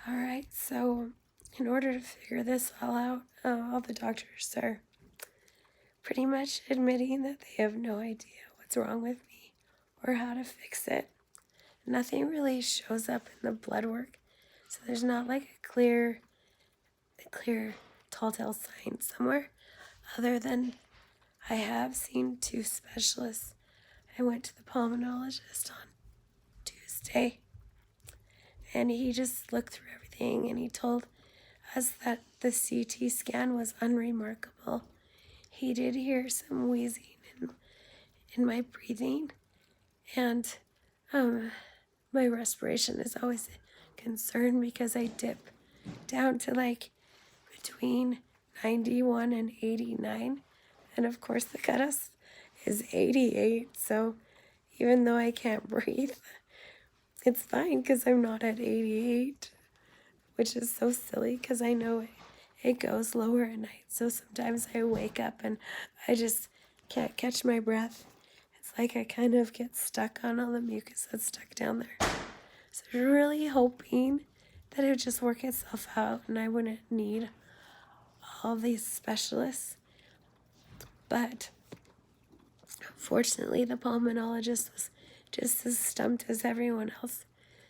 All right, so in order to figure this all out, all the doctors are pretty much admitting that they have no idea what's wrong with me or how to fix it. Nothing really shows up in the blood work, so there's not like a clear telltale sign somewhere, other than I have seen two specialists. I went to the pulmonologist on Tuesday, and he just looked through everything, and he told us that the CT scan was unremarkable. He did hear some wheezing in my breathing, and my respiration is always a concern because I dip down to like between 91 and 89, and of course the cutoff is 88, so even though I can't breathe, it's fine because I'm not at 88, which is so silly because I know it goes lower at night. So sometimes I wake up and I just can't catch my breath. It's like I kind of get stuck on all the mucus that's stuck down there. So I'm really hoping that it would just work itself out and I wouldn't need all these specialists. But unfortunately, the pulmonologist was just as stumped as everyone else.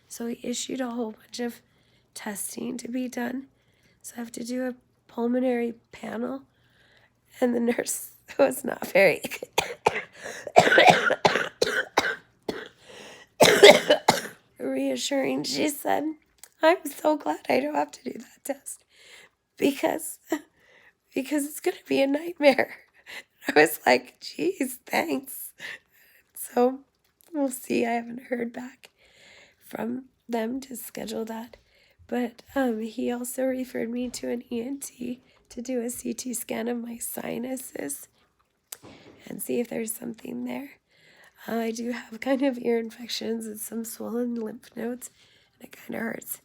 So he issued a whole bunch of testing to be done. So I have to do a pulmonary panel. And the nurse was not very reassuring. She said, I'm so glad I don't have to do that test because it's going to be a nightmare. I was like, geez, thanks. So we'll see. I haven't heard back from them to schedule that. But he also referred me to an ENT to do a CT scan of my sinuses and see if there's something there. I do have kind of ear infections and some swollen lymph nodes, and it kind of hurts.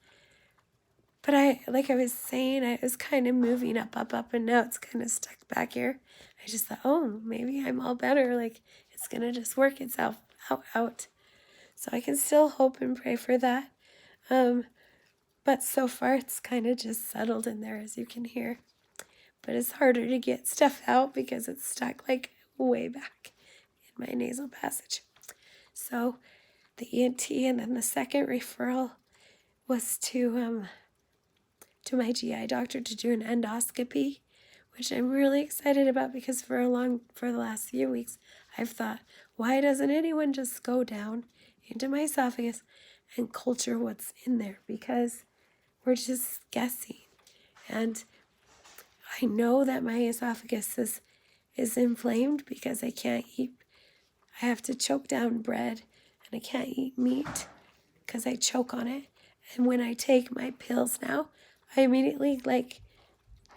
But like I was saying, I was kind of moving up, and now it's kind of stuck back here. I just thought, oh, maybe I'm all better. Like, it's going to just work itself out. So I can still hope and pray for that. But so far, it's kind of just settled in there, as you can hear. But it's harder to get stuff out because it's stuck, like, way back in my nasal passage. So the ENT, and then the second referral was to my GI doctor to do an endoscopy, which I'm really excited about because for the last few weeks, I've thought, why doesn't anyone just go down into my esophagus and culture what's in there? Because we're just guessing. And I know that my esophagus is inflamed because I can't eat. I have to choke down bread, and I can't eat meat because I choke on it. And when I take my pills now, I immediately like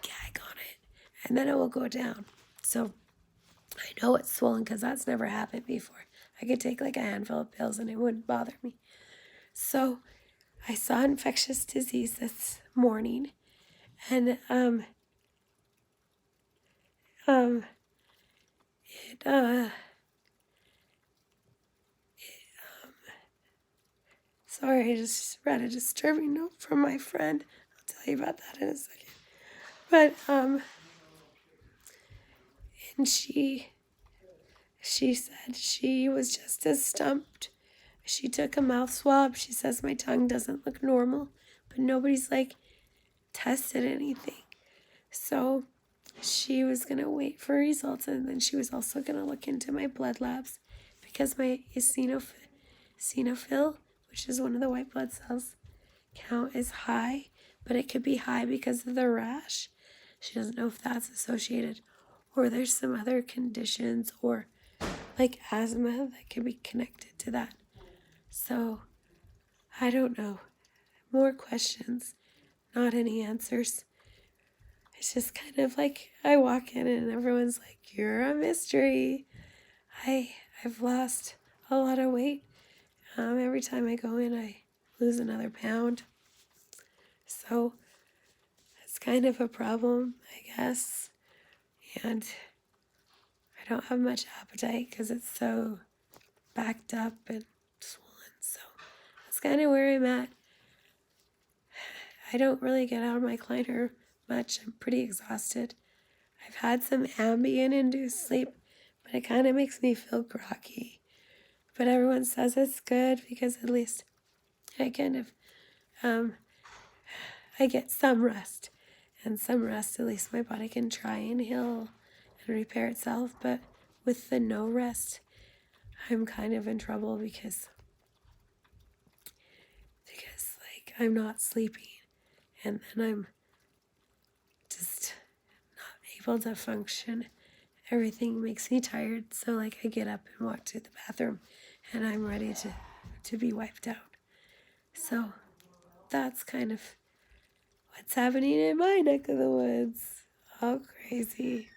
gag on it, and then it will go down. So I know it's swollen because that's never happened before. I could take like a handful of pills and it wouldn't bother me. So I saw infectious disease this morning, and sorry, I just read a disturbing note from my friend. I'll tell you about that in a second. But and she said she was just as stumped. She took a mouth swab. She says my tongue doesn't look normal, but nobody's like tested anything. So she was going to wait for results, and then she was also going to look into my blood labs because my eosinophil, which is one of the white blood cells, count is high, but it could be high because of the rash. She doesn't know if that's associated or there's some other conditions or like asthma that could be connected to that. So I don't know. More questions, not any answers. It's just kind of like I walk in and everyone's like, you're a mystery. I've lost a lot of weight. Every time I go in, I lose another pound. So it's kind of a problem, I guess. And I don't have much appetite because it's so backed up and swollen. So that's kind of where I'm at. I don't really get out of my recliner much. I'm pretty exhausted. I've had some Ambien-induced sleep, but it kind of makes me feel groggy. But everyone says it's good because at least I kind of, I get some rest. And some rest, at least my body can try and heal and repair itself. But with the no rest, I'm kind of in trouble because like I'm not sleeping, and then I'm just not able to function. Everything makes me tired, so like I get up and walk to the bathroom, and I'm ready to be wiped out. So that's kind of what's happening in my neck of the woods. All crazy.